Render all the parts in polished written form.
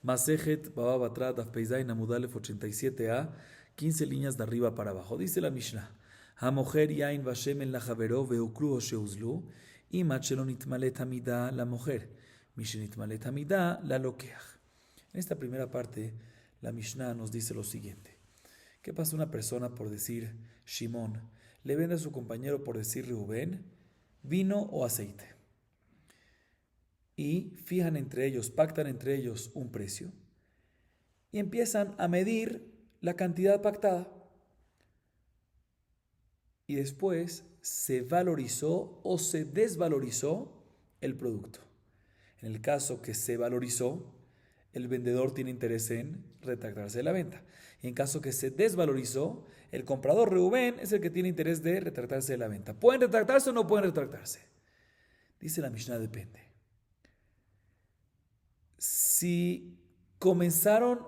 Masejet Baba Batra Daf Peizain Amudalef 87a, 15 líneas de arriba para abajo. Dice la Mishnah: Hamoher yain vashem en la javero veukru o sheuzlu, y machelonit malet hamida la mujer, mishenit malet hamida la lokeach. En esta primera parte, la Mishnah nos dice lo siguiente: ¿qué pasa una persona por decir Shimón? Le vende a su compañero por decir Reubén vino o aceite. Y fijan entre ellos, pactan entre ellos un precio y empiezan a medir la cantidad pactada. Y después se valorizó o se desvalorizó el producto. En el caso que se valorizó, el vendedor tiene interés en retractarse de la venta. Y en caso que se desvalorizó, el comprador Reubén es el que tiene interés de retractarse de la venta. ¿Pueden retractarse o no pueden retractarse? Dice la Mishnah, depende. Si comenzaron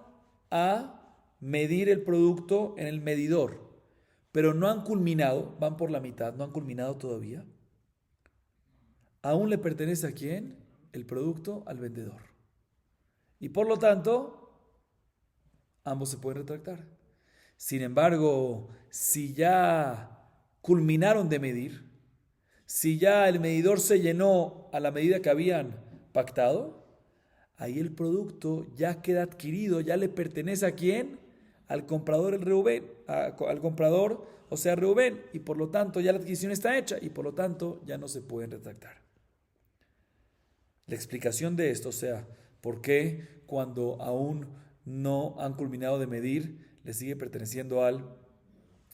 a medir el producto en el medidor, pero no han culminado, van por la mitad, no han culminado todavía, aún le pertenece a quién? El producto al vendedor. Y por lo tanto, ambos se pueden retractar. Sin embargo, si ya culminaron de medir, si ya el medidor se llenó a la medida que habían pactado, ahí el producto ya queda adquirido, ya le pertenece a quién? Al comprador, el Reubén, al comprador, o sea, Reubén, y por lo tanto ya la adquisición está hecha y por lo tanto ya no se pueden retractar. La explicación de esto, o sea, ¿por qué cuando aún no han culminado de medir le sigue perteneciendo al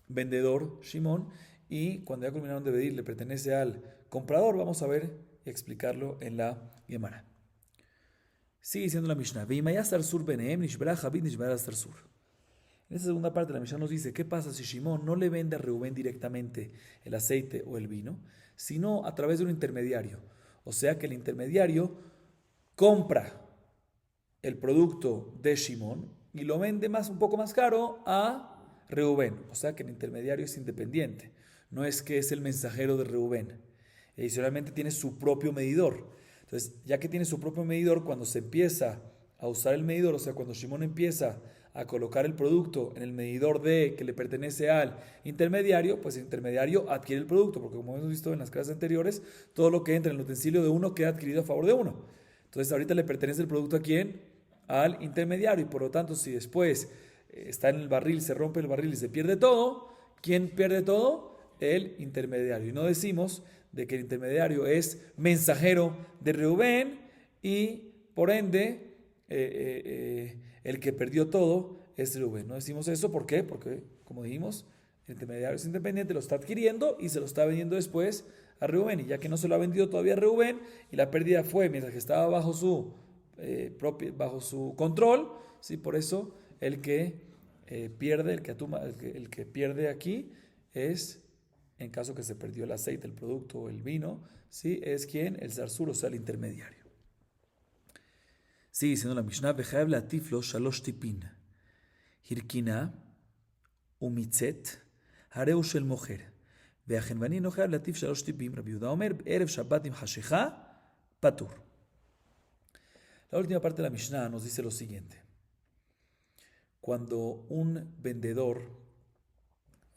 vendedor Shimón y cuando ya culminaron de medir le pertenece al comprador? Vamos a ver y explicarlo en la Gemara. Sigue diciendo la Mishnah: en esta segunda parte la Mishnah nos dice: ¿qué pasa si Shimón no le vende a Reubén directamente el aceite o el vino, sino a través de un intermediario? O sea que el intermediario compra el producto de Shimón y lo vende un poco más caro a Reubén. O sea que el intermediario es independiente. No es que es el mensajero de Reubén. Adicionalmente tiene su propio medidor. Entonces, ya que tiene su propio medidor, cuando se empieza a usar el medidor, o sea, cuando Shimón empieza a colocar el producto en el medidor de que le pertenece al intermediario, pues el intermediario adquiere el producto, porque como hemos visto en las clases anteriores, todo lo que entra en el utensilio de uno queda adquirido a favor de uno. Entonces, ahorita le pertenece el producto ¿a quién? Al intermediario, y por lo tanto, si después está en el barril, se rompe el barril y se pierde todo, ¿quién pierde todo? El intermediario. Y no decimos de que el intermediario es mensajero de Reubén y por ende el que perdió todo es Reubén. No decimos eso, ¿por qué? Porque, como dijimos, el intermediario es independiente, lo está adquiriendo y se lo está vendiendo después a Reubén. Y ya que no se lo ha vendido todavía a Reubén y la pérdida fue mientras que estaba bajo bajo su control, ¿sí? Por eso el que pierde, el que pierde aquí es, en caso que se perdió el aceite, el producto o el vino, ¿sí? Es quien, el zarzur, o sea, el intermediario. Sigue diciendo la Mishnah: Bejaev latiflo shalosh tipin, hirkina umitzet hareu shel mocher, veajenvani no jaev latif shalosh tipim. Rabbi Yehuda Omer erev Shabbat im hashecha patur. La última parte de la Mishnah nos dice lo siguiente: cuando un vendedor,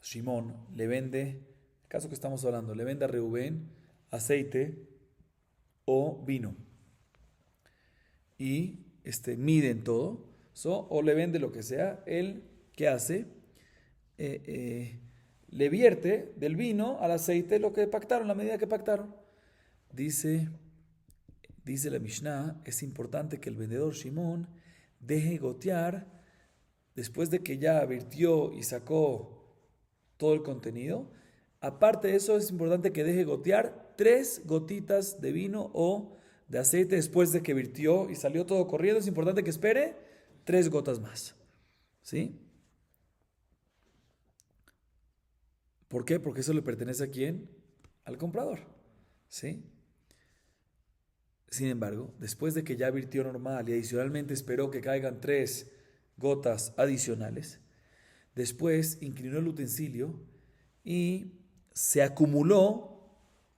Shimón, le vende, el caso que estamos hablando, le vende a Reubén aceite o vino y miden todo, o le vende lo que sea, él, ¿qué hace? Le vierte del vino al aceite lo que pactaron, la medida que pactaron. Dice la Mishnah: es importante que el vendedor Shimón deje gotear, después de que ya virtió y sacó todo el contenido. Aparte de eso, es importante que deje gotear 3 gotitas de vino o de aceite después de que virtió y salió todo corriendo. Es importante que espere 3 gotas más. ¿Sí? ¿Por qué? Porque eso le pertenece a quién? Al comprador. ¿Sí? Sin embargo, después de que ya virtió normal y adicionalmente esperó que caigan 3 gotas adicionales, después inclinó el utensilio y se acumuló,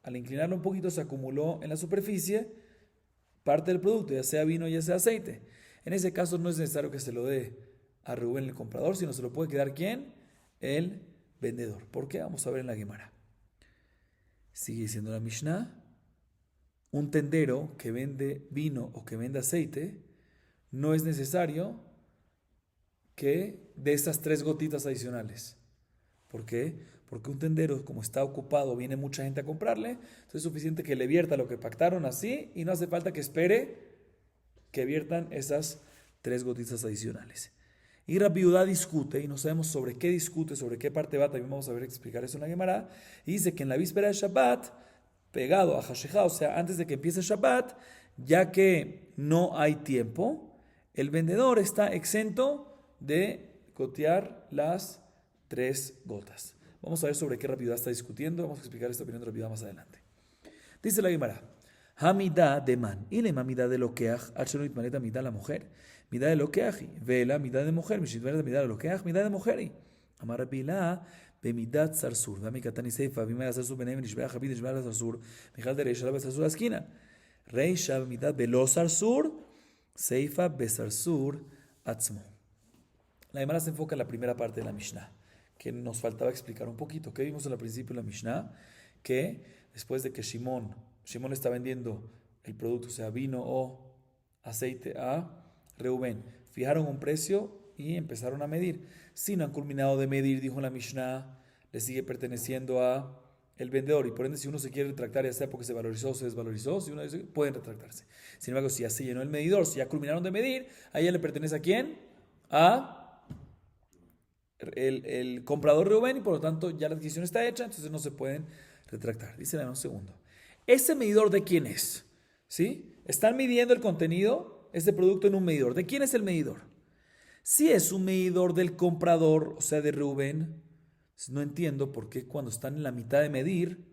al inclinarlo un poquito, se acumuló en la superficie parte del producto, ya sea vino, ya sea aceite. En ese caso no es necesario que se lo dé a Reuben el comprador, sino se lo puede quedar ¿quién? El vendedor. ¿Por qué? Vamos a ver en la Gemara. Sigue diciendo la Mishnah. Un tendero que vende vino o que vende aceite, no es necesario que dé estas 3 gotitas adicionales. ¿Por qué? Porque un tendero, como está ocupado, viene mucha gente a comprarle, entonces es suficiente que le vierta lo que pactaron así y no hace falta que espere que viertan esas 3 gotitas adicionales. Y Rabbi Yudá discute, y no sabemos sobre qué discute, sobre qué parte va, también vamos a ver explicar eso en la Gemara, y dice que en la víspera de Shabbat, pegado a Hashejá, o sea, antes de que empiece Shabbat, ya que no hay tiempo, el vendedor está exento de gotear las 3 gotas. Vamos a ver sobre qué Rabbi Yudá está discutiendo, vamos a explicar esta opinión de Rabbi Yudá más adelante. Dice la Gemara, Hamida de man, y le mamida de lokeach, achenut maneta mida la mujer, mida de lokeachi, vela mida de mujer, mishidvera mida de lokeach, mida de mujer. Amar Rabbi Hila, bemidat zarsur, dami katani seifa, bimera zarsur benem, nishbea jabid, nishbea zarsur, mijal de reisha, zarsur la esquina. Reisha, bemidat belo zarsur, seifa, besarsur, atzmo. La Gemara se enfoca en la primera parte de la Mishnah, que nos faltaba explicar un poquito. ¿Qué vimos al principio de la Mishnah? Que después de que Shimón está vendiendo el producto, o sea, vino o aceite a Reubén, fijaron un precio y empezaron a medir. Si no han culminado de medir, dijo la Mishnah, le sigue perteneciendo a el vendedor, y por ende si uno se quiere retractar, ya sea porque se valorizó o se desvalorizó, si uno dice, pueden retractarse. Sin embargo, si ya se llenó el medidor, si ya culminaron de medir, a ella le pertenece ¿a quién? A el comprador Reubén, y por lo tanto ya la adquisición está hecha, entonces no se pueden retractar. Dice un segundo. ¿Ese medidor de quién es? ¿Sí? Están midiendo el contenido, este producto en un medidor. ¿De quién es el medidor? Si es un medidor del comprador, o sea, de Reubén, no entiendo por qué cuando están en la mitad de medir,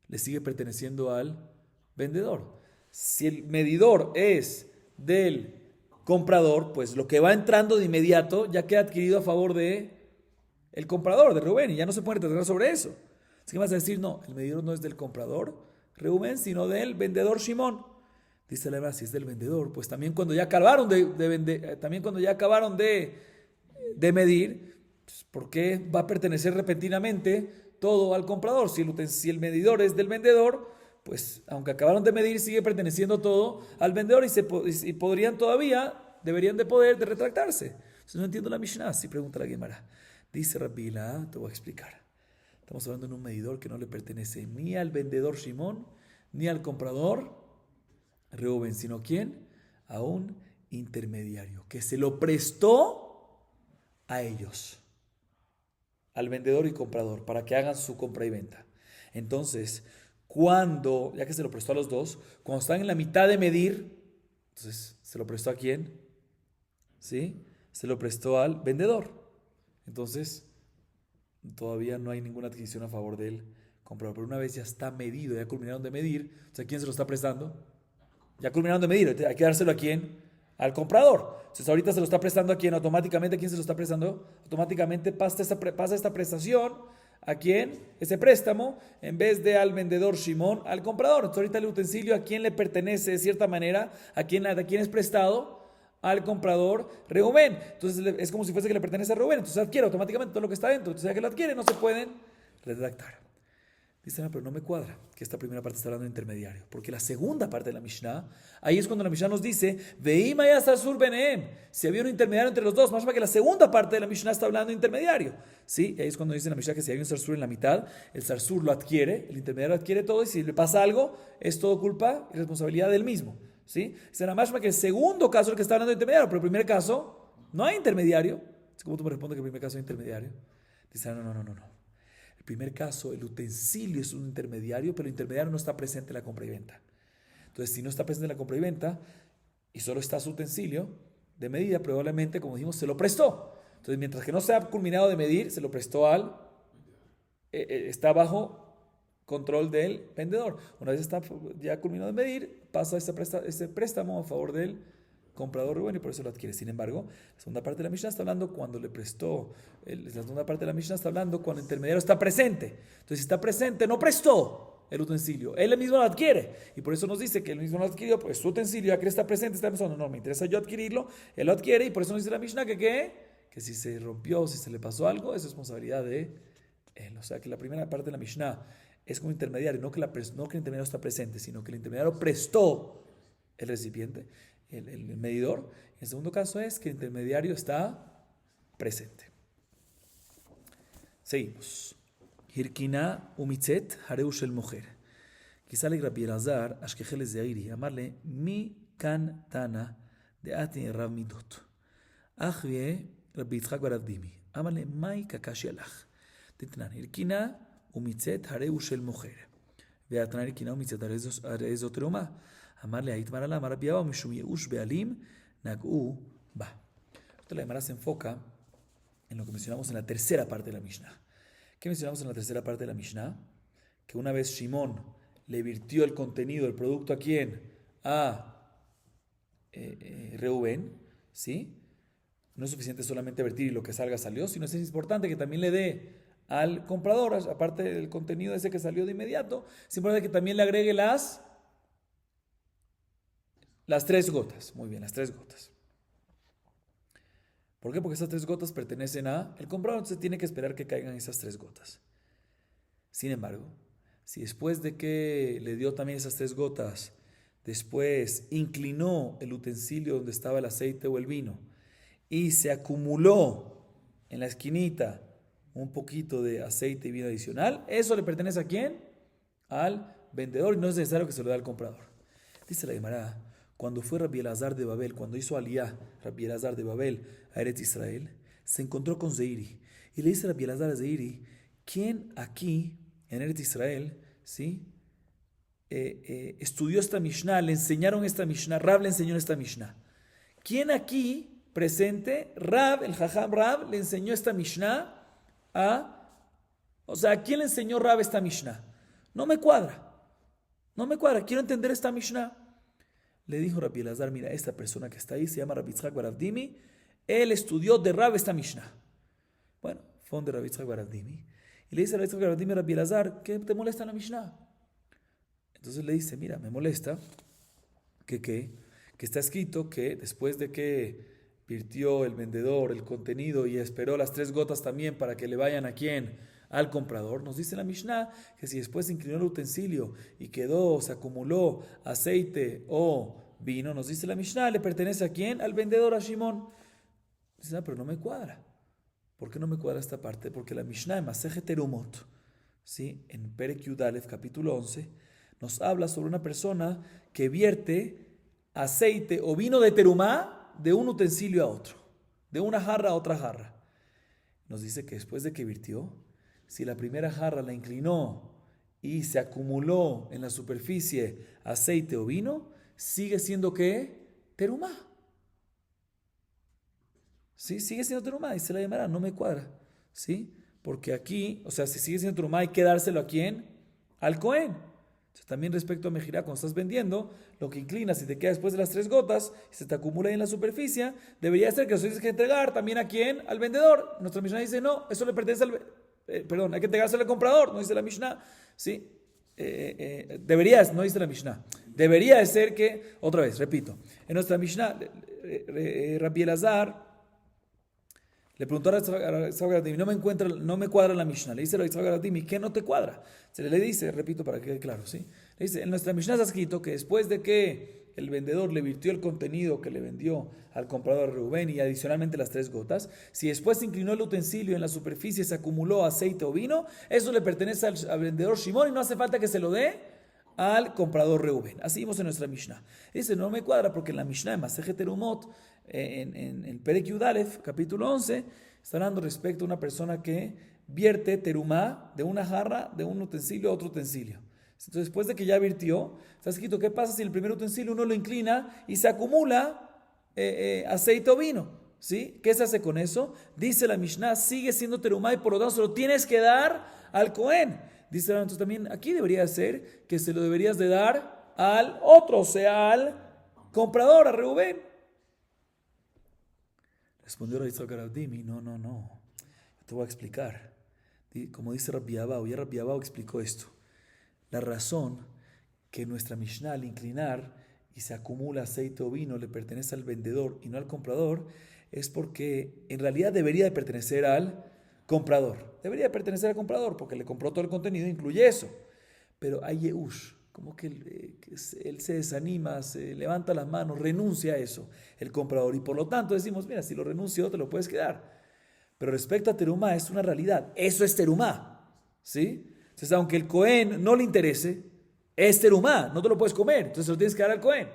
le sigue perteneciendo al vendedor. Si el medidor es del comprador, pues lo que va entrando de inmediato ya queda adquirido a favor de el comprador, de Reubén, y ya no se puede retractar sobre eso. Así que vas a decir, no, el medidor no es del comprador Reubén, sino del vendedor Shimón. Dice la verdad, si es del vendedor, pues también cuando ya acabaron de medir, pues, ¿por qué va a pertenecer repentinamente todo al comprador? Si el medidor es del vendedor, pues aunque acabaron de medir, sigue perteneciendo todo al vendedor, y podrían todavía, deberían de poder de retractarse. Entonces no entiendo la Mishnah, si pregunta la Gemara. Dice Rabbi Hila, te voy a explicar. Estamos hablando de un medidor que no le pertenece ni al vendedor Shimón, ni al comprador Reubén, sino ¿quién? A un intermediario que se lo prestó a ellos, al vendedor y comprador, para que hagan su compra y venta. Entonces, ya que se lo prestó a los dos, cuando están en la mitad de medir, entonces, ¿se lo prestó a quién? ¿Sí? Se lo prestó al vendedor. Entonces, todavía no hay ninguna adquisición a favor del comprador. Pero una vez ya está medido, ya culminaron de medir, o sea, ¿quién se lo está prestando? Ya culminaron de medir, hay que dárselo a quién? Al comprador. Entonces, ahorita se lo está prestando a quién, automáticamente, ¿a quién se lo está prestando? Automáticamente pasa esta prestación a quién, ese préstamo, en vez de al vendedor Shimón, al comprador. Entonces, ahorita el utensilio, ¿a quién le pertenece de cierta manera? ¿A quién es prestado? Al comprador Reubén. Entonces es como si fuese que le pertenece a Reubén. Entonces adquiere automáticamente todo lo que está dentro. Entonces ya que lo adquiere, no se pueden redactar. Dicen, pero no me cuadra que esta primera parte está hablando de intermediario, porque la segunda parte de la Mishnah, ahí es cuando la Mishnah nos dice, Veima ya zarsur beneem, si había un intermediario entre los dos, más para que la segunda parte de la Mishnah está hablando de intermediario. ¿Sí? Y ahí es cuando dice la Mishnah que si hay un zarsur en la mitad, el zarsur lo adquiere, el intermediario adquiere todo, y si le pasa algo, es todo culpa y responsabilidad del mismo. ¿Sí? Será más para que el segundo caso es el que está hablando de intermediario, pero el primer caso no hay intermediario. ¿Cómo tú me respondes que el primer caso hay intermediario? Dice, no. El primer caso, el utensilio es un intermediario, pero el intermediario no está presente en la compra y venta. Entonces, si no está presente en la compra y venta y solo está su utensilio de medida, probablemente, como dijimos, se lo prestó. Entonces, mientras que no se ha culminado de medir, se lo prestó está bajo control del vendedor. Una vez está ya culminado de medir, pasa ese préstamo a favor del comprador Reubén, y por eso lo adquiere. Sin embargo, la segunda parte de la Mishnah está hablando cuando le prestó. La segunda parte de la Mishnah está hablando cuando el intermediario está presente. Entonces, si está presente, no prestó. el utensilio. Él mismo lo adquiere. Y por eso nos dice que él mismo lo adquirió, pues su utensilio, ya que él está presente, está pensando, no, me interesa yo adquirirlo, él lo adquiere, y por eso nos dice la Mishnah que si se rompió, si se le pasó algo, es responsabilidad de él. O sea que la primera parte de la Mishnah es como intermediario, no que el intermediario está presente, sino que el intermediario prestó el recipiente, el medidor. El segundo caso es que el intermediario está presente. Seguimos. Hirkina umitzet hareu shel mocher. Quizá le Rabbi Elazar, ashkechel zeiri, amarle mi kan tana de ati rav midot. Achvie Rabbi Yitzchak barav dimi. Amarle mai kakashi alach. Titnan hirkina umitzet hareu shel mocher. Veatnan hirkina umitzet hareu zoteroma. Amarle ait marala amar Rabbi Abba mishum yeush bealim nagu ba. Esto la Gemara se enfoca en lo que mencionamos en la tercera parte de la Mishnah. ¿Qué mencionamos en la tercera parte de la Mishnah? Que una vez Shimón le virtió el contenido, el producto, ¿a quién? A Reubén, ¿sí? No es suficiente solamente vertir y lo que salga salió, sino es importante que también le dé al comprador, aparte del contenido ese que salió de inmediato, es importante que también le agregue las 3 gotas. Muy bien, las 3 gotas. ¿Por qué? Porque esas 3 gotas pertenecen a el comprador, entonces tiene que esperar que caigan esas 3 gotas. Sin embargo, si después de que le dio también esas 3 gotas, después inclinó el utensilio donde estaba el aceite o el vino y se acumuló en la esquinita un poquito de aceite y vino adicional, ¿eso le pertenece a quién? Al vendedor, y no es necesario que se lo dé al comprador. Dice la Gemara, cuando fue Rabbi Elazar de Babel, cuando hizo aliyah Rabbi Elazar de Babel a Eretz Israel, se encontró con Zeiri. Y le dice Rabbi Elazar a Zeiri, ¿quién aquí en Eretz Israel, ¿sí? Estudió esta Mishnah, le enseñaron esta Mishnah, Rab le enseñó esta Mishnah? ¿Quién aquí presente, Rab, el Jajam Rab, le enseñó esta Mishnah ¿a quién le enseñó Rab esta Mishnah? No me cuadra, quiero entender esta Mishnah. Le dijo Rabbi Elazar, mira, esta persona que está ahí se llama Rabbi Yitzchak barav dimi, él estudió de Rab esta Mishnah. Bueno, fue de Rabbi Yitzchak barav dimi. Y le dice a Rabbi Yitzchak barav dimi a Rabbi Elazar, ¿qué te molesta en la Mishnah? Entonces le dice, mira, me molesta que está escrito que después de que virtió el vendedor el contenido y esperó las 3 gotas también para que le vayan a quién, al comprador, nos dice la Mishnah que si después se inclinó el utensilio y se acumuló aceite o vino, nos dice la Mishnah, ¿le pertenece a quién? Al vendedor, a Shimón. Dice, pero no me cuadra. ¿Por qué no me cuadra esta parte? Porque la Mishnah en Masejet Terumot, ¿sí? En Perek Yud Aleph, capítulo 11, nos habla sobre una persona que vierte aceite o vino de terumá de un utensilio a otro, de una jarra a otra jarra. Nos dice que después de que virtió, si la primera jarra la inclinó y se acumuló en la superficie aceite o vino, sigue siendo ¿qué? Terumá. ¿Sí? Sigue siendo terumá. Dice la Gemara, no me cuadra. ¿Sí? Porque aquí, si sigue siendo terumá, hay que dárselo ¿a quién? Al Cohen. Entonces, también respecto a Mejirá, cuando estás vendiendo, lo que inclinas y te queda después de las 3 gotas y se te acumula ahí en la superficie, debería ser que lo tienes que entregar también ¿a quién? Al vendedor. Nuestra Mishnah dice, no, eso le pertenece al hay que entregárselo al comprador, no dice la Mishnah. ¿Sí? Deberías, no dice la Mishnah. Debería de ser que, otra vez, repito, en nuestra Mishnah, Rabbi Elazar le preguntó a Yitzchak barav dimi, no me cuadra la Mishnah. Le dice a Yitzchak barav dimi, ¿qué no te cuadra? Se le dice, repito para que quede claro, ¿sí? Le dice, en nuestra Mishnah está escrito que después de que el vendedor le virtió el contenido que le vendió al comprador Reubén y adicionalmente las 3 gotas, si después se inclinó el utensilio en la superficie se acumuló aceite o vino, eso le pertenece al vendedor Shimón y no hace falta que se lo dé al comprador Reubén. Así vimos en nuestra Mishnah. Dice, no me cuadra porque en la Mishnah, en Masejet Terumot, en Perek Yud Aleph, capítulo 11, está hablando respecto a una persona que vierte terumá de una jarra, de un utensilio a otro utensilio. Entonces, después de que ya virtió, está escrito, ¿qué pasa si el primer utensilio uno lo inclina y se acumula aceite o vino? ¿Sí? ¿Qué se hace con eso? Dice la Mishnah, sigue siendo terumá y por lo tanto se lo tienes que dar al Cohen. Dice, entonces también aquí debería ser que se lo deberías de dar al otro, o sea, al comprador, a Reubén. Respondió Yitzchak barav dimi, no, te voy a explicar. Como dice Rabbi Abba, ya Rabbi Abba explicó esto. La razón que nuestra Mishnah al inclinar y se acumula aceite o vino le pertenece al vendedor y no al comprador es porque en realidad debería de pertenecer al comprador. Debería de pertenecer al comprador porque le compró todo el contenido, incluye eso. Pero hay Yehush, como que él se desanima, se levanta las manos, renuncia a eso, el comprador. Y por lo tanto decimos, mira, si lo renunció te lo puedes quedar. Pero respecto a terumá es una realidad. Eso es terumá, ¿sí? Entonces, aunque el Cohen no le interese, es terumá, no te lo puedes comer. Entonces se lo tienes que dar al Cohen.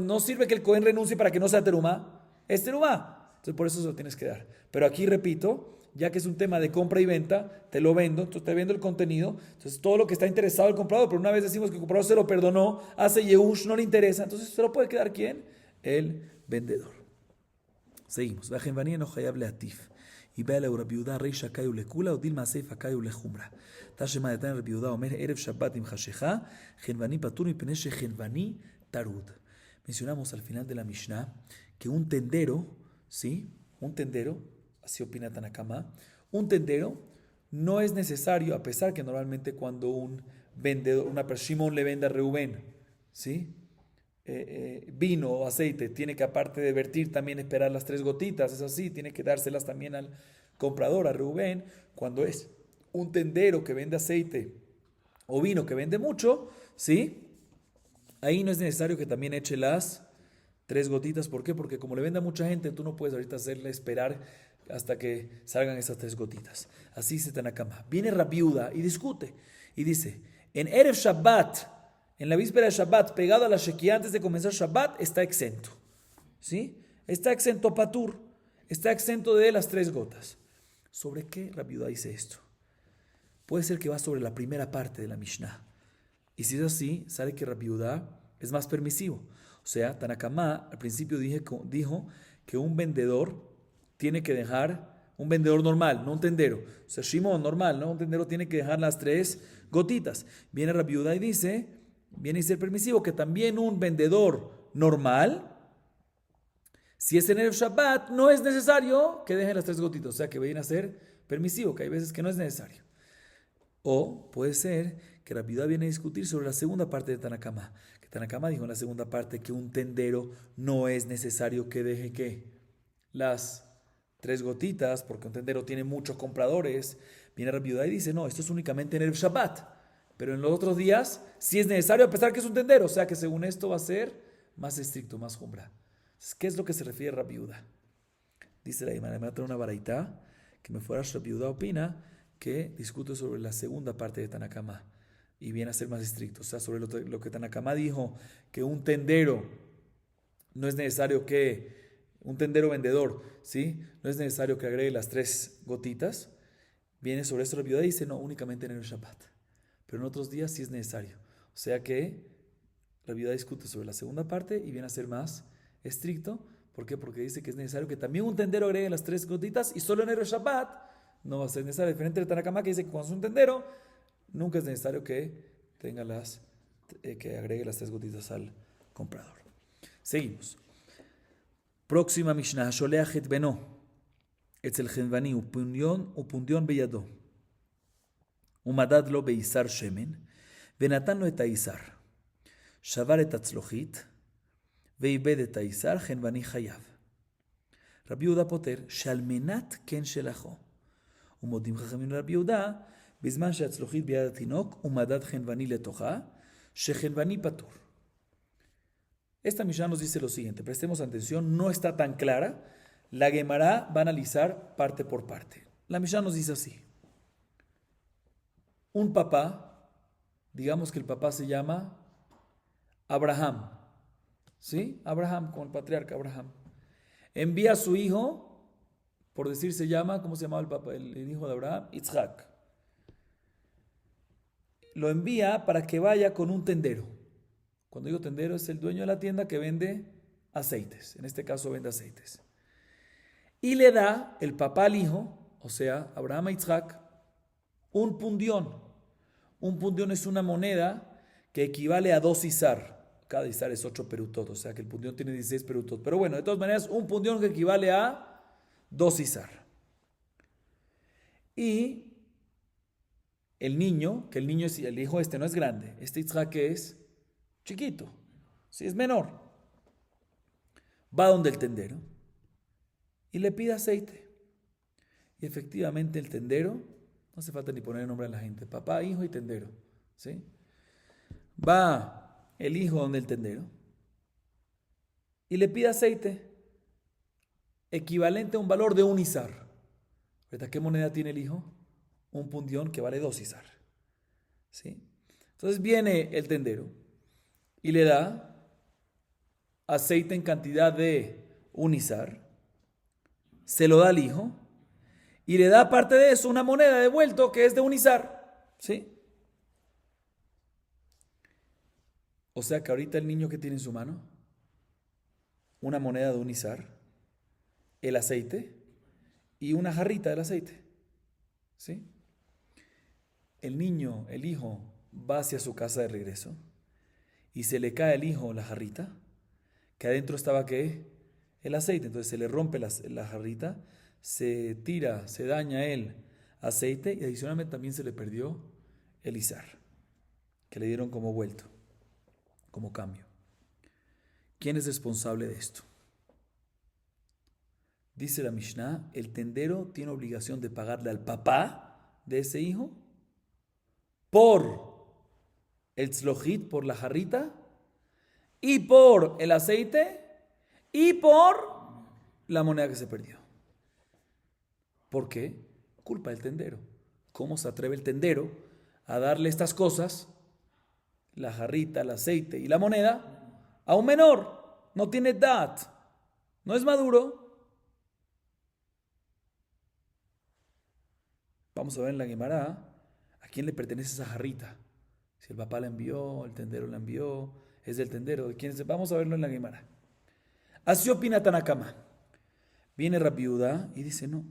No sirve que el Cohen renuncie para que no sea terumá. Es terumá. Entonces por eso se lo tienes que dar. Pero aquí repito, ya que es un tema de compra y venta, te lo vendo, entonces te vendo el contenido. Entonces todo lo que está interesado el comprador, pero una vez decimos que el comprador se lo perdonó, hace Yehush, no le interesa, entonces se lo puede quedar ¿quién? El vendedor. Seguimos. Y ve a la Rabbi Yehuda reisha kayu lekula o dilma seifa kayu lejumra. Tashema de tan Rabbi Yehuda omer erev Shabbat im hashecha genvani patur mi peneshe genvani tarud. Mencionamos al final de la Mishnah que un tendero, ¿sí? Un tendero, así opina Tanakama, un tendero no es necesario, a pesar que normalmente cuando un vendedor, Shimon le vende a Reubén, ¿sí? Vino o aceite, tiene que aparte de vertir también esperar las 3 gotitas, es así, tiene que dárselas también al comprador, a Reubén. Cuando es un tendero que vende aceite o vino que vende mucho, ¿sí? Ahí no es necesario que también eche las 3 gotitas. ¿Por qué? Porque como le vende a mucha gente, tú no puedes ahorita hacerle esperar hasta que salgan esas 3 gotitas. Así se Tanakama. Viene Rabbi Yehuda y discute y dice, en Erev Shabbat, en la víspera de Shabbat, pegado a la Shekiah antes de comenzar Shabbat, está exento. ¿Sí? Está exento patur. Está exento de las 3 gotas. ¿Sobre qué Rabbi Yehuda dice esto? Puede ser que va sobre la primera parte de la Mishnah. Y si es así, sale que Rabbi Yehuda es más permisivo. O sea, Tanakama al principio dijo que un vendedor tiene que dejar, un vendedor normal, no un tendero. O sea, Shimon normal, ¿no? Un tendero tiene que dejar las 3 gotitas. Viene Rabbi Yehuda y dice, viene a ser permisivo que también un vendedor normal, si es en el Shabbat, no es necesario que deje las 3 gotitas. O sea, que viene a ser permisivo, que hay veces que no es necesario. O puede ser que Rabbi Yehuda viene a discutir sobre la segunda parte de Tanakama. Que Tanakama dijo en la segunda parte que un tendero no es necesario que deje ¿qué? Las 3 gotitas, porque un tendero tiene muchos compradores. Viene Rabbi Yehuda y dice, no, esto es únicamente en el Shabbat. Pero en los otros días sí es necesario, a pesar que es un tendero. O sea que según esto va a ser más estricto, más jumbra. ¿Qué es lo que se refiere a Rabbi Yehuda? Dice la Imana, me va a traer una baraita que me fuera Rabbi Yehuda opina que discute sobre la segunda parte de Tanakama y viene a ser más estricto. O sea, sobre lo que Tanakama dijo, que un tendero no es necesario que, un tendero vendedor, ¿sí? No es necesario que agregue las 3 gotitas. Viene sobre esto Rabbi Yehuda y dice, no, únicamente en el Shabbat. Pero en otros días sí es necesario. O sea que Rabbi Yehuda discute sobre la segunda parte y viene a ser más estricto. ¿Por qué? Porque dice que es necesario que también un tendero agregue las 3 gotitas y solo en el Shabbat no va a ser necesario. Diferente de Tanakama que dice que cuando es un tendero nunca es necesario que tenga que agregue las 3 gotitas al comprador. Seguimos. Próxima Mishnah. Sholeach et beno etzel genvani upundion beyado. ומדד לו בעיסר שמן, ונתן לו את העיסר. שבר את הצלוחית, ואיבד את העיסר, חנווני חייב. רבי יהודה פותר, שעל מנת כן שלחו. ומודים חכמים לרבי יהודה, בזמן שהצלוחית ביד התינוק, ומדד חנווני לתוכה, שחנווני פטור. Esta Mishnah nos dice lo siguiente, prestemos atención, no está tan clara, la Gemara va a analizar parte por parte. La Mishnah nos dice así. Un papá, digamos que el papá se llama Abraham, ¿sí? Abraham, como el patriarca Abraham. Envía a su hijo, por decir se llama, ¿cómo se llamaba el papá, el hijo de Abraham? Yitzhak. Lo envía para que vaya con un tendero. Cuando digo tendero es el dueño de la tienda que vende aceites, en este caso vende aceites. Y le da el papá al hijo, o sea, Abraham a Yitzhak, un pundión. Un pundión es una moneda que equivale a 2 isar. Cada isar es 8 perutot, o sea que el pundión tiene 16 perutot. Pero bueno, de todas maneras, un pundión que equivale a 2 isar. Y el niño, que el hijo este no es grande, este Yitzhak es chiquito, sí, es menor, va donde el tendero y le pide aceite. Y efectivamente el tendero, no hace falta ni poner el nombre a la gente, papá, hijo y tendero, ¿sí? Va el hijo donde el tendero y le pide aceite, equivalente a un valor de un izar. ¿Verdad? ¿Qué moneda tiene el hijo? Un pundión que vale 2 izar, ¿sí? Entonces viene el tendero y le da aceite en cantidad de un izar, se lo da al hijo y le da aparte de eso una moneda de vuelto que es de un izar, ¿sí? O sea que ahorita el niño que tiene en su mano, una moneda de un izar, el aceite y una jarrita del aceite, ¿sí? El niño, el hijo, va hacia su casa de regreso y se le cae al hijo la jarrita, que adentro estaba ¿qué? El aceite. Entonces se le rompe la jarrita, se tira, se daña el aceite y adicionalmente también se le perdió el izar, que le dieron como vuelto, como cambio. ¿Quién es responsable de esto? Dice la Mishnah, el tendero tiene obligación de pagarle al papá de ese hijo por el tzlojit, por la jarrita, y por el aceite, y por la moneda que se perdió. ¿Por qué? Culpa del tendero. ¿Cómo se atreve el tendero a darle estas cosas, la jarrita, el aceite y la moneda, a un menor? No tiene edad, no es maduro. Vamos a ver en la Gemara a quién le pertenece esa jarrita. Si el papá la envió, el tendero la envió, es del tendero, de quién es. Vamos a verlo en la Gemara. Así opina Tanakama. Viene Rabbi Judá y dice, no,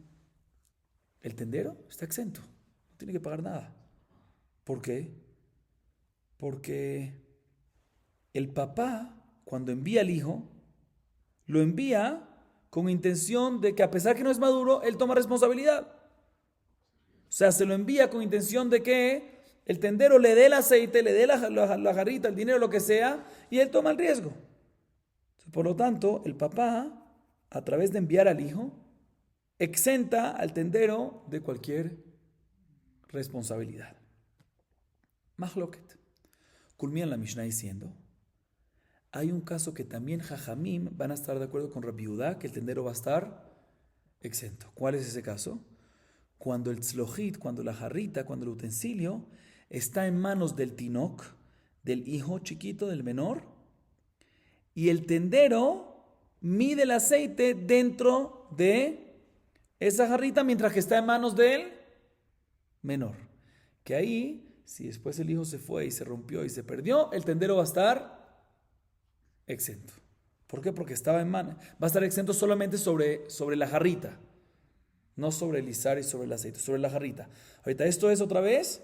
el tendero está exento, no tiene que pagar nada. ¿Por qué? Porque el papá, cuando envía al hijo, lo envía con intención de que a pesar que no es maduro, él toma responsabilidad. O sea, se lo envía con intención de que el tendero le dé el aceite, le dé la jarrita, el dinero, lo que sea, y él toma el riesgo. Por lo tanto, el papá, a través de enviar al hijo, exenta al tendero de cualquier responsabilidad. Mahloket. Culmina la Mishnah diciendo, hay un caso que también Jajamim van a estar de acuerdo con Rabbi Judá, que el tendero va a estar exento. ¿Cuál es ese caso? Cuando el tzlojit, cuando la jarrita, cuando el utensilio está en manos del tinok, del hijo chiquito, del menor, y el tendero mide el aceite dentro de esa jarrita mientras que está en manos del menor. Que ahí, si después el hijo se fue y se rompió y se perdió, el tendero va a estar exento. ¿Por qué? Porque estaba en mano. Va a estar exento solamente sobre la jarrita, no sobre el izar y sobre el aceite, sobre la jarrita. Ahorita esto es otra vez,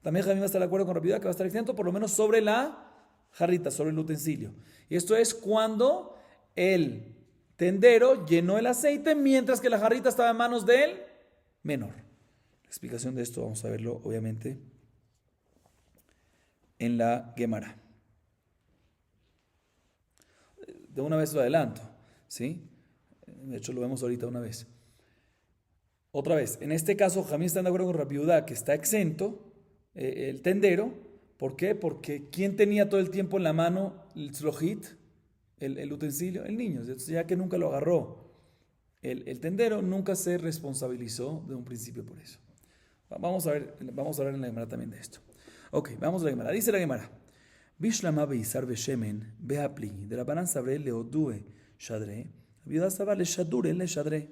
también Jamín va a estar de acuerdo con rapidez que va a estar exento por lo menos sobre la jarrita, sobre el utensilio. Y esto es cuando el tendero llenó el aceite mientras que la jarrita estaba en manos del menor. La explicación de esto vamos a verlo obviamente en la Gemara. De una vez lo adelanto, ¿sí? De hecho lo vemos ahorita una vez. Otra vez, en este caso Jamín está de acuerdo con Rabbi Judá que está exento el tendero. ¿Por qué? Porque ¿quién tenía todo el tiempo en la mano el tzlojit, el utensilio? El niño. Entonces, ya que nunca lo agarró el tendero, nunca se responsabilizó de un principio por eso. Vamos a ver en la Gemara también de esto. Ok, vamos a la Gemara. Dice la Gemara. Bishlama beisar beshemen behapli de la banan sabre leodue shadre. Rabbi Judá estaba le shadure le shadre.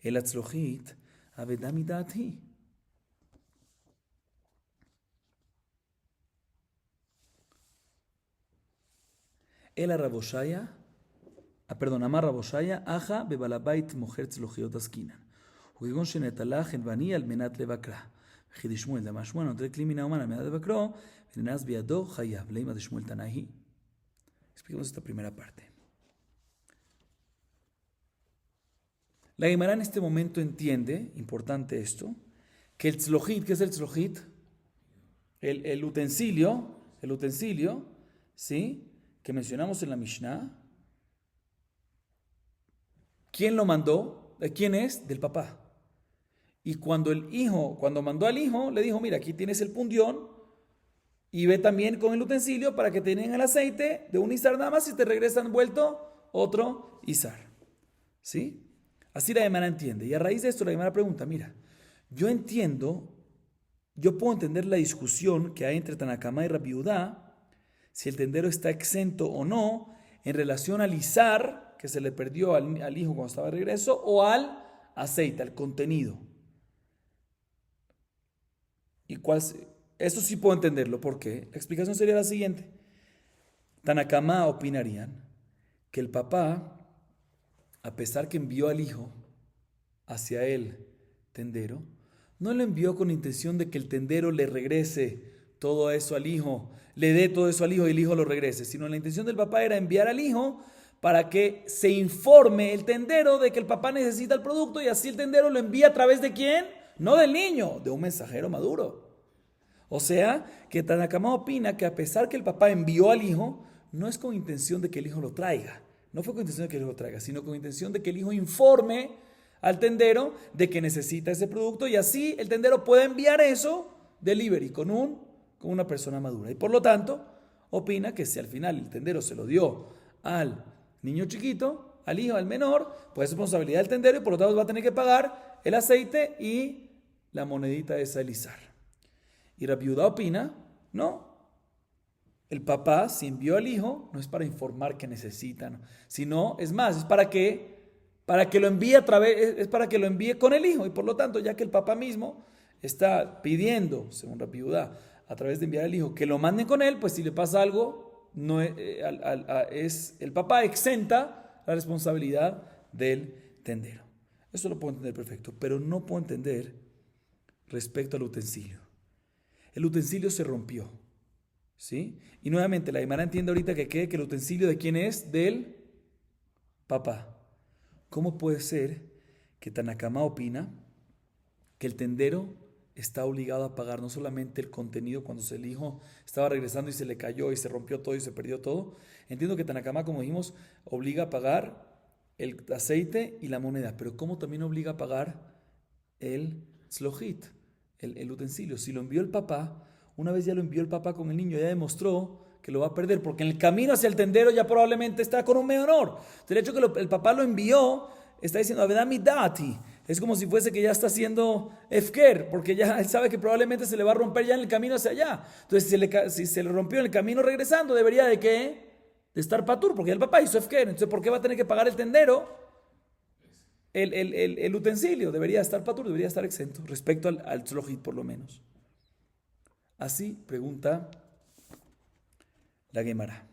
El atzlojit avedami dati. El Raboshaya, amar Raboshaya, aja bebalabait mojer tzlojiot askinan. וכגון שנטלה חנווני על מנת לבקרה. וכי דשמואל דמה שמואל נוטל כלי מן האומן על מנת לבקרו, וננס בידו חייב. לימה דשמואל תנאי. Expliquemos esta primera parte. La Gemara en este momento entiende, importante esto, que el tzlojit, ¿qué es el tzlojit? el utensilio, ¿sí? Que mencionamos en la Mishnah, ¿quién lo mandó? ¿De quién es? Del papá. Y cuando mandó al hijo, le dijo, mira, aquí tienes el pundión y ve también con el utensilio para que te den el aceite de un izar nada más y te regresan vuelto otro izar. ¿Sí? Así la Gemara entiende. Y a raíz de esto la Gemara pregunta, mira, yo puedo entender la discusión que hay entre Tanakama y Rabbi Judá, si el tendero está exento o no, en relación al izar que se le perdió al hijo cuando estaba de regreso, o al aceite, al contenido. Eso sí puedo entenderlo. ¿Por qué? La explicación sería la siguiente. Tanakama opinarían que el papá, a pesar que envió al hijo hacia el tendero, no lo envió con intención de que el tendero le regrese todo eso al hijo, le dé todo eso al hijo y el hijo lo regrese, sino la intención del papá era enviar al hijo para que se informe el tendero de que el papá necesita el producto y así el tendero lo envía a través de ¿quién? No del niño, de un mensajero maduro. O sea, que Tanakama opina que a pesar que el papá envió al hijo, no es con intención de que el hijo lo traiga. No fue con intención de que el hijo lo traiga, sino con intención de que el hijo informe al tendero de que necesita ese producto y así el tendero puede enviar eso delivery con una persona madura. Y por lo tanto, opina que si al final el tendero se lo dio al niño chiquito, al hijo, al menor, pues es responsabilidad del tendero y por lo tanto va a tener que pagar el aceite y la monedita esa del izar. Y Rabbi Judá opina, no, el papá si envió al hijo no es para informar que necesitan, sino, es más, es para que lo envíe es para que lo envíe con el hijo y por lo tanto, ya que el papá mismo está pidiendo, según Rabbi Judá, a través de enviar al hijo que lo manden con él, pues si le pasa algo, no es el papá exenta la responsabilidad del tendero. Eso lo puedo entender perfecto, pero no puedo entender respecto al utensilio. El utensilio se rompió, ¿sí? Y nuevamente la Gemara entiende ahorita que el utensilio de quién es, del papá. ¿Cómo puede ser que Tanakama opina que el tendero está obligado a pagar no solamente el contenido cuando el hijo estaba regresando y se le cayó y se rompió todo y se perdió todo? Entiendo que Tanakama, como dijimos, obliga a pagar el aceite y la moneda, pero ¿cómo también obliga a pagar el tzlojit, el utensilio? Si lo envió el papá, una vez ya lo envió el papá con el niño, ya demostró que lo va a perder, porque en el camino hacia el tendero ya probablemente está con un menor. El hecho que el papá lo envió, está diciendo, Avedami dati. Es como si fuese que ya está haciendo efker, porque ya él sabe que probablemente se le va a romper ya en el camino hacia allá. Entonces, si se le rompió en el camino regresando, debería de ¿qué? De estar patur, porque el papá hizo efker. Entonces, ¿por qué va a tener que pagar el tendero? El utensilio debería estar patur, debería estar exento respecto al tzlojit por lo menos. Así pregunta la Gemara.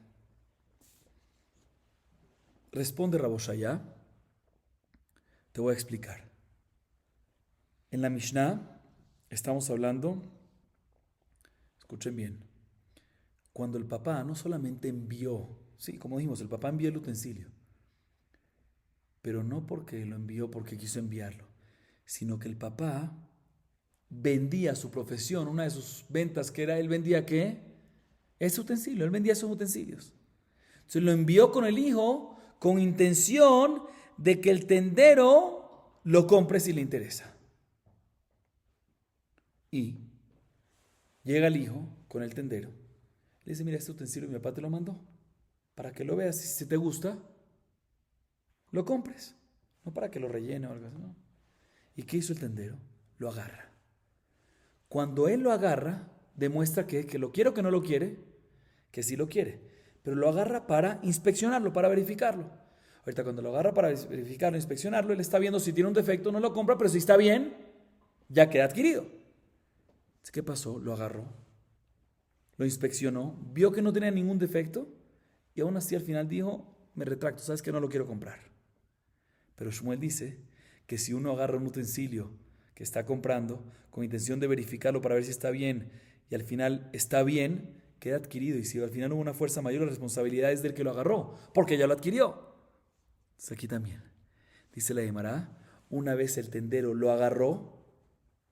Responde Raboshaya, te voy a explicar. En la Mishnah estamos hablando, escuchen bien, cuando el papá no solamente envió, sí, como dijimos, el papá envió el utensilio, pero no porque lo envió porque quiso enviarlo, sino que el papá vendía su profesión, una de sus ventas que era, él vendía ¿qué? Ese utensilio, él vendía esos utensilios. Entonces lo envió con el hijo con intención de que el tendero lo compre si le interesa. Y llega el hijo con el tendero, le dice, mira, este utensilio mi papá te lo mandó, para que lo veas, si te gusta, lo compres, no para que lo rellene o algo así, ¿no? ¿Y qué hizo el tendero? Lo agarra. Cuando él lo agarra, demuestra que lo quiere o que no lo quiere, que sí lo quiere, pero lo agarra para inspeccionarlo, para verificarlo. Ahorita cuando lo agarra para verificarlo, inspeccionarlo, él está viendo si tiene un defecto, no lo compra, pero si está bien, ya queda adquirido. Entonces, ¿qué pasó? Lo agarró, lo inspeccionó, vio que no tenía ningún defecto y aún así al final dijo, me retracto, sabes que no lo quiero comprar. Pero Shmuel dice que si uno agarra un utensilio que está comprando con intención de verificarlo para ver si está bien y al final está bien, queda adquirido. Y si al final hubo una fuerza mayor, la responsabilidad es del que lo agarró, porque ya lo adquirió. Entonces aquí también, dice la Gemara, una vez el tendero lo agarró,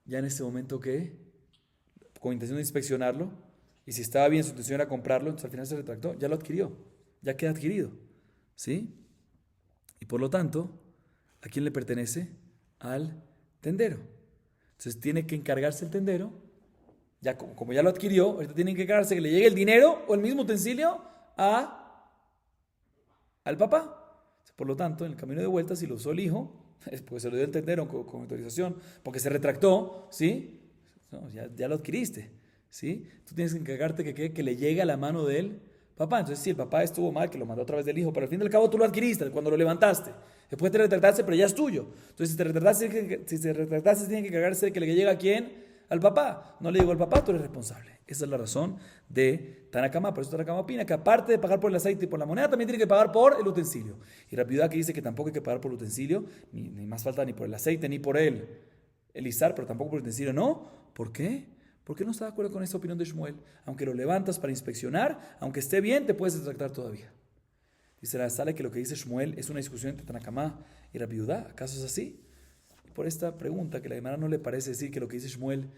ya en ese momento ¿qué? con intención de inspeccionarlo, y si estaba bien su intención era comprarlo, entonces al final se retractó, ya lo adquirió, ya queda adquirido, ¿sí? Y por lo tanto, ¿a quién le pertenece? Al tendero. Entonces tiene que encargarse el tendero, ya como ya lo adquirió, ahorita tiene que encargarse que le llegue el dinero o el mismo utensilio al papá. Por lo tanto, en el camino de vuelta, si lo usó el hijo, es porque se lo dio el tendero con autorización, porque se retractó, ¿sí? No, ya lo adquiriste, ¿sí? Tú tienes que encargarte que le llegue a la mano del papá. Entonces, si el papá estuvo mal, que lo mandó a través del hijo, pero al fin y al cabo tú lo adquiriste cuando lo levantaste. Después te retractaste, pero ya es tuyo. Entonces, si te retractaste, tiene que encargarse de que le llegue a quién. Al papá. No le llegó al papá, tú eres responsable. Esa es la razón de Tanakama. Por eso Tanakama opina que aparte de pagar por el aceite y por la moneda, también tiene que pagar por el utensilio. Y Rabbi Yehuda que dice que tampoco hay que pagar por el utensilio, ni más falta ni por el aceite, ni por el izar, pero tampoco por el utensilio. No. ¿Por qué? Porque no está de acuerdo con esta opinión de Shmuel. Aunque lo levantas para inspeccionar, aunque esté bien, te puedes retractar todavía. Dice la sala que lo que dice Shmuel es una discusión entre Tanakama y Rabbi Yehuda. ¿Acaso es así? Por esta pregunta, que la Gemara no le parece decir que lo que dice Shmuel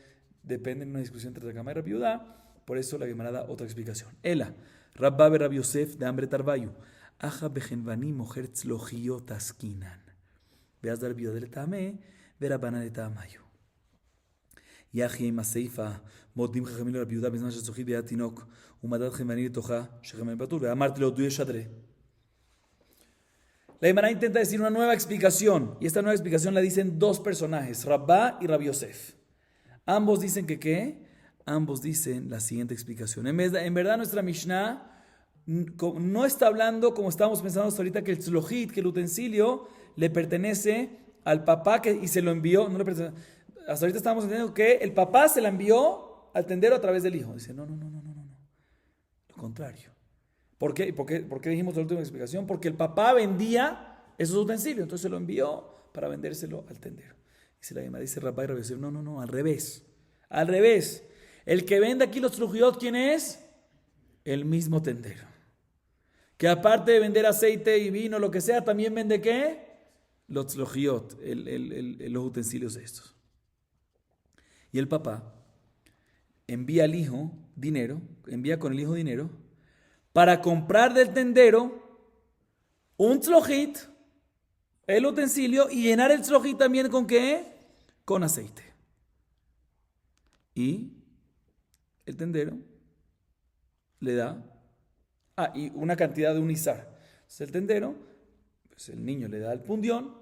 depende de una discusión entre Tanakama y Rabbi Yehuda, por eso la Gemara da otra explicación. Ela, Rabba be Rabbi Yosef de Ambre Tarbayu, Aja bejenvani mojer tzlojiot askinan. Veas de Rabbi Yehuda de Tame, verabana de Tamayu. Yahi im aseifa, modim chachamim Rabbi Yehuda bezman shetzlochit beat tinok, umadad jenvani letoja, shechamen patur, veamarte lo tuyo shadre. La Gemara intenta decir una nueva explicación, y esta nueva explicación la dicen dos personajes, Rabba y Rabbi Yosef. Ambos dicen que ¿qué? Ambos dicen la siguiente explicación. En verdad nuestra Mishnah no está hablando, como estábamos pensando hasta ahorita, que el tzlojit, que el utensilio, le pertenece al papá y se lo envió. No le pertenece. Hasta ahorita estábamos entendiendo que el papá se la envió al tendero a través del hijo. Dice, no. Lo contrario. ¿Por qué? ¿Por qué dijimos la última explicación? Porque el papá vendía esos utensilios, entonces se lo envió para vendérselo al tendero. Dice la Gemara, dice Rabba y Rabbi Yosef, no, al revés. Al revés. El que vende aquí los tzlujiot, ¿quién es? El mismo tendero. Que aparte de vender aceite y vino, lo que sea, también vende ¿qué? Los tzlujiot, los utensilios estos. Y el papá envía al hijo dinero, envía con el hijo dinero, para comprar del tendero un tzlojit, el utensilio, y llenar el tzlojit también ¿con qué? Con aceite. Y el tendero le da y una cantidad de un izar. Entonces el tendero, pues el niño le da el pundión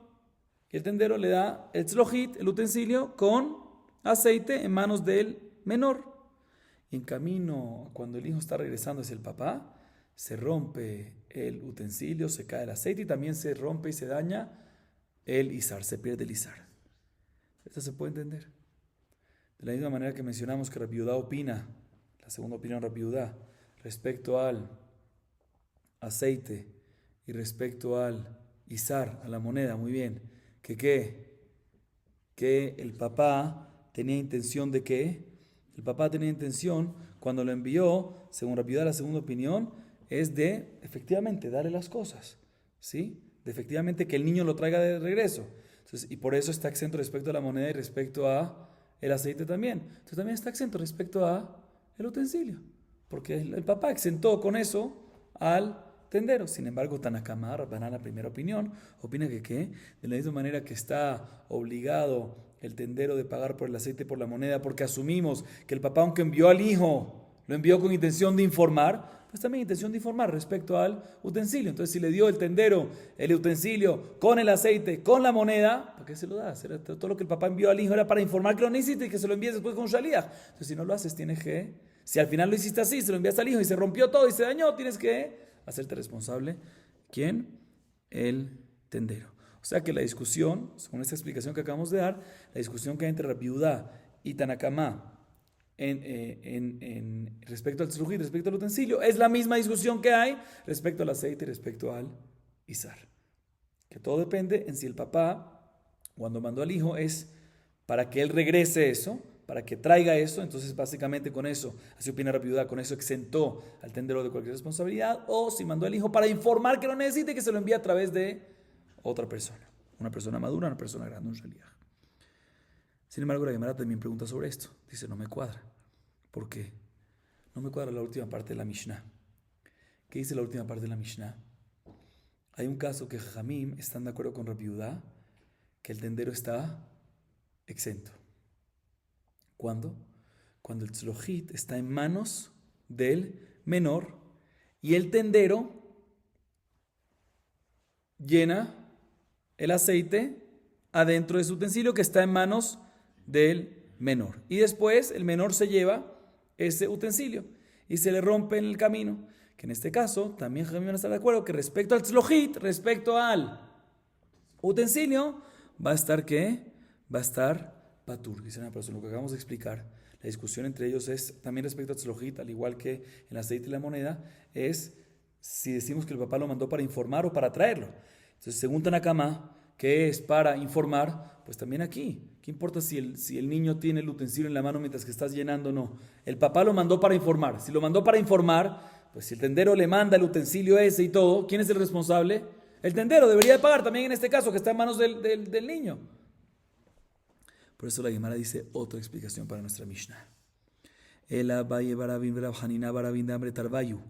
y el tendero le da el tzlojit, el utensilio, con aceite en manos del menor. Y en camino, cuando el hijo está regresando hacia el papá, se rompe el utensilio, se cae el aceite y también se rompe y se daña el izar, se pierde el izar. Esto se puede entender. De la misma manera que mencionamos que Rabbi Yehuda opina, la segunda opinión de Rabbi Yehuda, respecto al aceite y respecto al izar, a la moneda, muy bien, que el papá tenía intención de qué. El papá tenía intención, cuando lo envió, según Rabbi Yehuda, la segunda opinión, es de, efectivamente, darle las cosas, ¿sí? De efectivamente que el niño lo traiga de regreso. Entonces, y por eso está exento respecto a la moneda y respecto a el aceite también. Entonces también está exento respecto a el utensilio, porque el papá exentó con eso al tendero. Sin embargo, Tanakama, Rabbanan, la primera opinión, opina que de la misma manera que está obligado el tendero de pagar por el aceite y por la moneda, porque asumimos que el papá, aunque envió al hijo, lo envió con intención de informar, pues también intención de informar respecto al utensilio. Entonces, si le dio el tendero el utensilio con el aceite, con la moneda, ¿para qué se lo das? Todo lo que el papá envió al hijo era para informar que lo necesita y que se lo envíes después con un shaliach. Entonces, si no lo haces, tienes que, si al final lo hiciste así, se lo enviaste al hijo y se rompió todo y se dañó, tienes que hacerte responsable. ¿Quién? El tendero. O sea que la discusión, según esta explicación que acabamos de dar, la discusión que hay entre Rabbi Yehuda y Tanakama respecto al tzlujit, respecto al utensilio, es la misma discusión que hay respecto al aceite y respecto al izar. Que todo depende en si el papá, cuando mandó al hijo, es para que él regrese eso, para que traiga eso. Entonces básicamente con eso, así opina Rabbi Yehuda, con eso exentó al tendero de cualquier responsabilidad, o si mandó al hijo para informar que lo necesite y que se lo envíe a través de otra persona, una persona madura, una persona grande, un shaliach. Sin embargo, la Gemara también pregunta sobre esto. Dice, no me cuadra. ¿Por qué? No me cuadra la última parte de la Mishnah. ¿Qué dice la última parte de la Mishnah? Hay un caso que Jajamim están de acuerdo con Rabbi Yehudá, que el tendero está exento. ¿Cuándo? Cuando el tzlojit está en manos del menor y el tendero llena el aceite adentro de su utensilio que está en manos del menor. Y después el menor se lleva ese utensilio y se le rompe en el camino. Que en este caso también Jajamim está de acuerdo que respecto al tzlojit, respecto al utensilio, va a estar ¿qué? Va a estar patur. Dice una persona, lo que acabamos de explicar, la discusión entre ellos es también respecto al tzlojit, al igual que en el aceite y la moneda, es si decimos que el papá lo mandó para informar o para traerlo. Entonces, según Tanakama, que es para informar, pues también aquí. ¿Qué importa si el niño tiene el utensilio en la mano mientras que estás llenando o no? El papá lo mandó para informar. Si lo mandó para informar, pues si el tendero le manda el utensilio ese y todo, ¿quién es el responsable? El tendero debería de pagar también en este caso, que está en manos del niño. Por eso la Gemara dice otra explicación para nuestra Mishnah. El Abaye barabin v'Rab Hanina barabin d'amre tarvayu.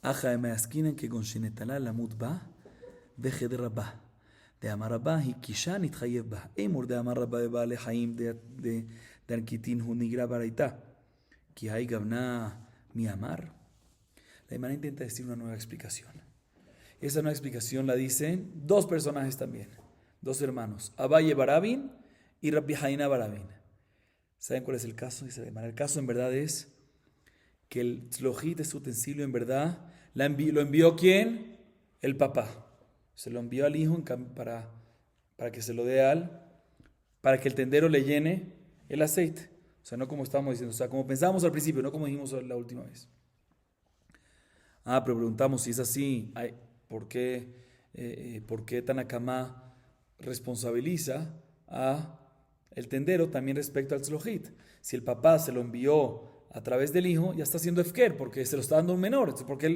Aja emeaskinen que gonshnetalá la mutba deje de rabá. De amar rabá y kisha nitchayev ba. Emor de amar rabá de bale haim de arkitin hu nigra baraita. Ki hay gavna mi amar. La Gemara intenta decir una nueva explicación. Esa nueva explicación la dicen dos personajes también, dos hermanos, Abaye barabin y Rabbi Haina barabin. ¿Saben cuál es el caso? Dice la Gemara. El caso en verdad es que el tzlojit, ese utensilio, en verdad, lo envió ¿quién? El papá. Se lo envió al hijo para que se lo dé para que el tendero le llene el aceite. O sea, no como estábamos diciendo, o sea, como pensábamos al principio, no como dijimos la última vez. Pero preguntamos si es así, ¿por qué Tanakama responsabiliza a el tendero también respecto al tzlojit? Si el papá se lo envió a través del hijo, ya está haciendo efker, porque se lo está dando a un menor, porque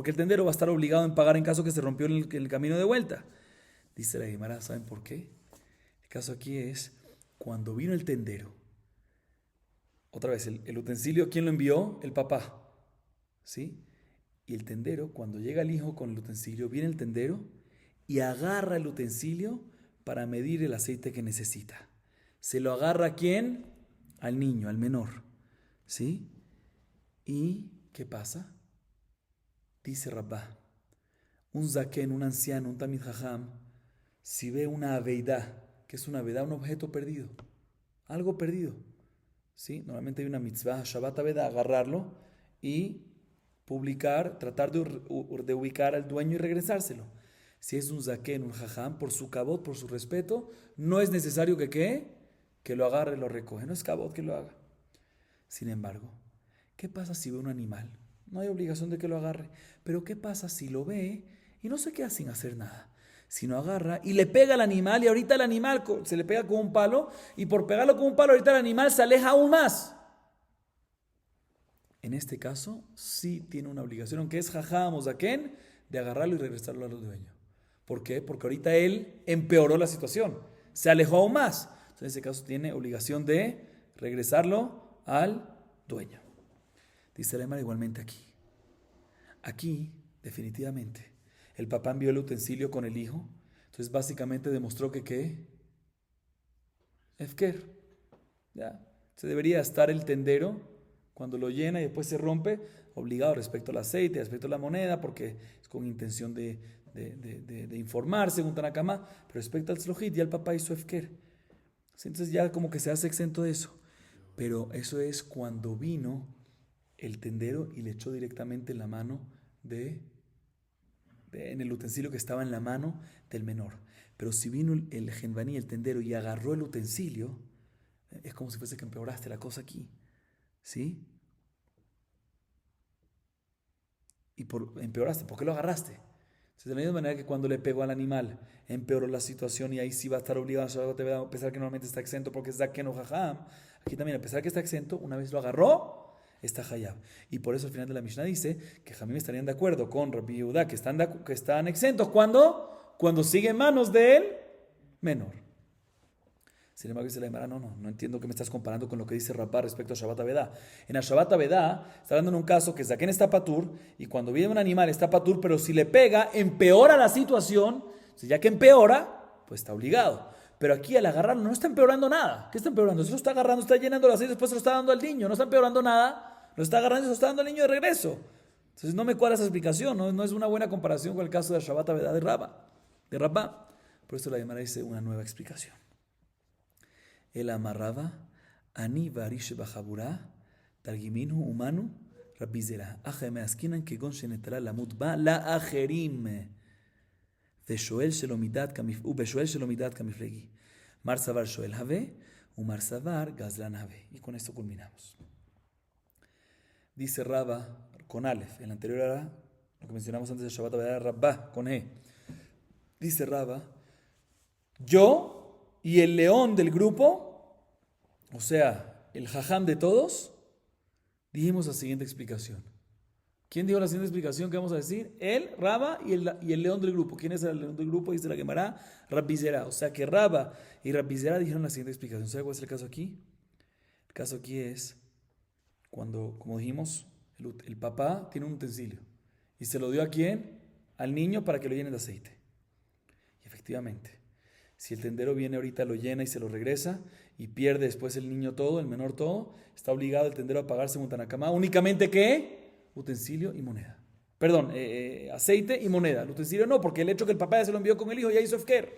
el tendero va a estar obligado en pagar en caso que se rompió en el camino de vuelta. Dice la Gemara, ¿saben por qué? El caso aquí es, cuando vino el tendero, otra vez, el utensilio, ¿quién lo envió? El papá, ¿sí? Y el tendero, cuando llega el hijo con el utensilio, viene el tendero y agarra el utensilio para medir el aceite que necesita. ¿Se lo agarra a quién? Al niño, al menor. ¿Sí? ¿Y qué pasa? Dice Rabbá, un zaken, un anciano, un tamid jajam, si ve una aveidá, que es una aveidá, un objeto perdido, algo perdido, ¿sí? Normalmente hay una mitzvah, Shabbat aveidá, agarrarlo y publicar, tratar de ubicar al dueño y regresárselo. Si es un zaken, un jajam, por su cabot, por su respeto, no es necesario que lo agarre y lo recoge, no es cabot que lo haga. Sin embargo, ¿qué pasa si ve un animal? No hay obligación de que lo agarre, pero ¿qué pasa si lo ve y no se queda sin hacer nada? Si no agarra y le pega al animal y ahorita el animal se le pega con un palo y por pegarlo con un palo ahorita el animal se aleja aún más. En este caso sí tiene una obligación, aunque es jajam o zaken, de agarrarlo y regresarlo al dueño. ¿Por qué? Porque ahorita él empeoró la situación, se alejó aún más. Entonces en ese caso tiene obligación de regresarlo al dueño. Dice la Gemara igualmente aquí. Aquí, definitivamente, el papá envió el utensilio con el hijo. Entonces básicamente demostró que ¿qué? Efker. ¿Ya? Se debería estar el tendero cuando lo llena y después se rompe, obligado respecto al aceite, respecto a la moneda, porque es con intención de informar, según Tanakama, pero respecto al tzlojit, ya el papá hizo efker. Entonces ya como que se hace exento de eso. Pero eso es cuando vino el tendero y le echó directamente en la mano en el utensilio que estaba en la mano del menor. Pero si vino el genvaní, el tendero, y agarró el utensilio, es como si fuese que empeoraste la cosa aquí. ¿Sí? Empeoraste, ¿por qué lo agarraste? Entonces, de la misma manera que cuando le pegó al animal, empeoró la situación y ahí sí va a estar obligado a pesar que normalmente está exento porque es zaken o jajam. Aquí también, a pesar que está exento, una vez lo agarró, está hayab. Y por eso al final de la Mishnah dice que Jamim estarían de acuerdo con Rabbi Yehudá, que están exentos cuando sigue en manos del menor. Sin embargo, dice la Gemara, no entiendo que me estás comparando con lo que dice Rabá respecto a Shabbat Avedá. En el Shabbat Avedá está hablando en un caso que Zaken está patur, y cuando viene un animal está patur, pero si le pega, empeora la situación. Si ya que empeora, pues está obligado. Pero aquí al agarrarlo no está empeorando nada. ¿Qué está empeorando? Se lo está agarrando, está llenando la aceite, después se lo está dando al niño. No está empeorando nada, lo está agarrando y se lo está dando al niño de regreso. Entonces no me cuadra esa explicación, no es una buena comparación con el caso de Shabbat Avedá de Rabá. Por eso la Gemara dice una nueva explicación. Él amarraba Ani Varish Bahabura, Targiminu Humanu, Rabizera, Ajeme Askinan, Kegon Shenetara Lamutba, La Ajerim, Veshoel Shelomidat Kamiflegi, Marsavar Shoel Have, Umarsavar Gazlan Have. Y con esto culminamos. Dice Rabba con Aleph, el anterior era lo que mencionamos antes de Shabbat, era Rabba con E. Dice Rabba, yo y el león del grupo, o sea, el jajam de todos, dijimos la siguiente explicación. ¿Quién dijo la siguiente explicación que vamos a decir? Él, Rabba y el león del grupo. ¿Quién es el león del grupo? Dice la Gemara, Rabizera. O sea que Rabba y Rabizera dijeron la siguiente explicación. ¿Sabe cuál es el caso aquí? El caso aquí es cuando, como dijimos, el papá tiene un utensilio y se lo dio ¿a quién? Al niño para que lo llene de aceite. Y efectivamente, si el tendero viene ahorita, lo llena y se lo regresa y pierde después el niño todo, el menor todo, está obligado el tendero a pagarse un tanakama. Únicamente ¿qué? Utensilio y moneda. Perdón, aceite y moneda. El utensilio no, porque el hecho que el papá ya se lo envió con el hijo ya hizo efker.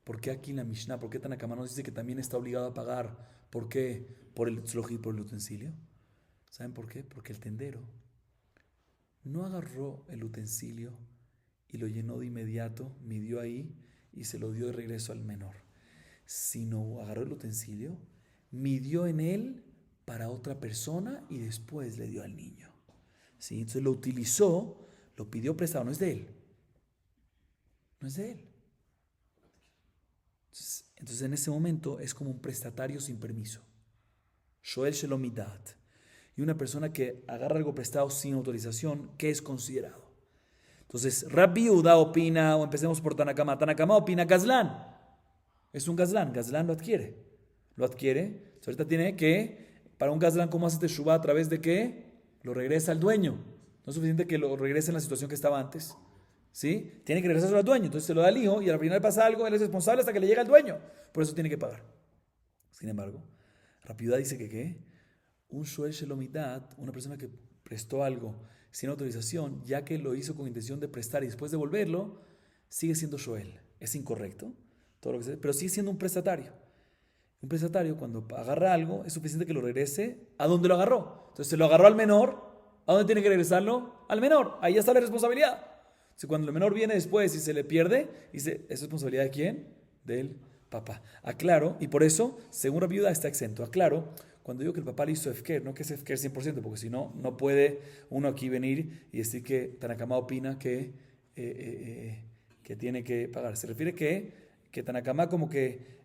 ¿Por qué aquí en la Mishnah, por qué Tanakama nos dice que también está obligado a pagar? ¿Por qué? Por el tzlojit, por el utensilio. ¿Saben por qué? Porque el tendero no agarró el utensilio y lo llenó de inmediato, midió ahí y se lo dio de regreso al menor. Sino agarró el utensilio, midió en él para otra persona y después le dio al niño. ¿Sí? Entonces lo utilizó, lo pidió prestado, no es de él. No es de él. Entonces en ese momento es como un prestatario sin permiso. Shoel Shelomidat. Y una persona que agarra algo prestado sin autorización, ¿qué es considerado? Entonces, Rabbi Yehuda opina, o empecemos por Tanakama. Tanakama opina Gazlán. Es un Gazlán. Gazlán lo adquiere. Entonces, ahorita tiene que, para un Gazlán, ¿cómo hace Teshuvah? ¿A través de qué? Lo regresa al dueño. No es suficiente que lo regrese en la situación que estaba antes. ¿Sí? Tiene que regresarse al dueño. Entonces se lo da al hijo y al final pasa algo, él es responsable hasta que le llega al dueño. Por eso tiene que pagar. Sin embargo, Rabbi Yehuda dice que ¿qué? Un Shoel Shelomidat, una persona que prestó algo sin autorización, ya que lo hizo con intención de prestar y después devolverlo, sigue siendo Shoel. Es incorrecto, todo lo que sea, pero sigue siendo un prestatario. Un prestatario, cuando agarra algo, es suficiente que lo regrese a donde lo agarró. Entonces, se lo agarró al menor, ¿a dónde tiene que regresarlo? Al menor. Ahí ya está la responsabilidad. Si cuando el menor viene después y se le pierde, dice, ¿es responsabilidad de quién? Del papá. Aclaro, y por eso, según Rabbi Yehuda, está exento. Aclaro, cuando digo que el papá le hizo efker, no que es efker 100%, porque si no, no puede uno aquí venir y decir que Tanakama opina que tiene que pagar. Se refiere que Tanakama como que,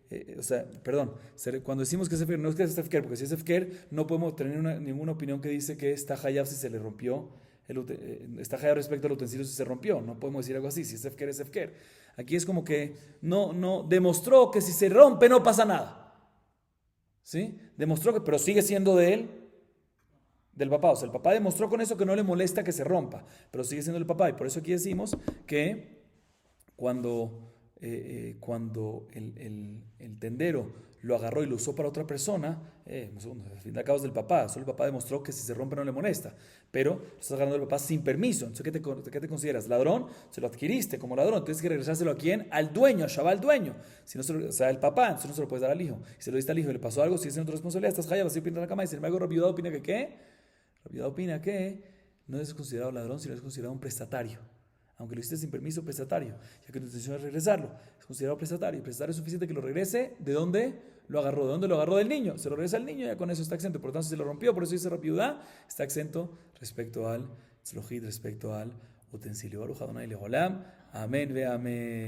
cuando decimos que es efker, no es que es efker, porque si es efker, no podemos tener ninguna opinión que dice que está hayab si se le rompió, está hayab respecto al utensilio si se rompió. No podemos decir algo así, si es efker, es efker. Aquí es como que no demostró que si se rompe no pasa nada. ¿Sí? Demostró que, pero sigue siendo de él, del papá. O sea, el papá demostró con eso que no le molesta que se rompa, pero sigue siendo el papá. Y por eso aquí decimos que cuando el tendero lo agarró y lo usó para otra persona, al fin de cabo es del papá. Solo el papá demostró que si se rompe no le molesta, pero lo estás agarrando del papá sin permiso. Entonces, ¿qué te consideras? ¿Ladrón? Se lo adquiriste como ladrón. Tienes que regresárselo ¿a quién? Al dueño, a Shabbat, al dueño. Si no o sea, el papá, entonces no se lo puedes dar al hijo. Si se lo diste al hijo y le pasó algo, si es en tu responsabilidad, estás hayab, así pinta la cama. Y sin embargo, Rabbi Yehuda opina que ¿qué? Rabbi Yehuda opina que no es considerado ladrón, sino es considerado un prestatario. Aunque lo hiciste sin permiso, prestatario, ya que tu intención es regresarlo, es considerado prestatario. Y prestatario es suficiente que lo regrese de dónde lo agarró, de dónde lo agarró del niño. Se lo regresa al niño y ya con eso está exento. Por lo tanto, si se lo rompió, por eso dice Rabbi Yehuda, está exento respecto al tzlojit, respecto al utensilio. Baruch Adonai leolam. Amén ve amén.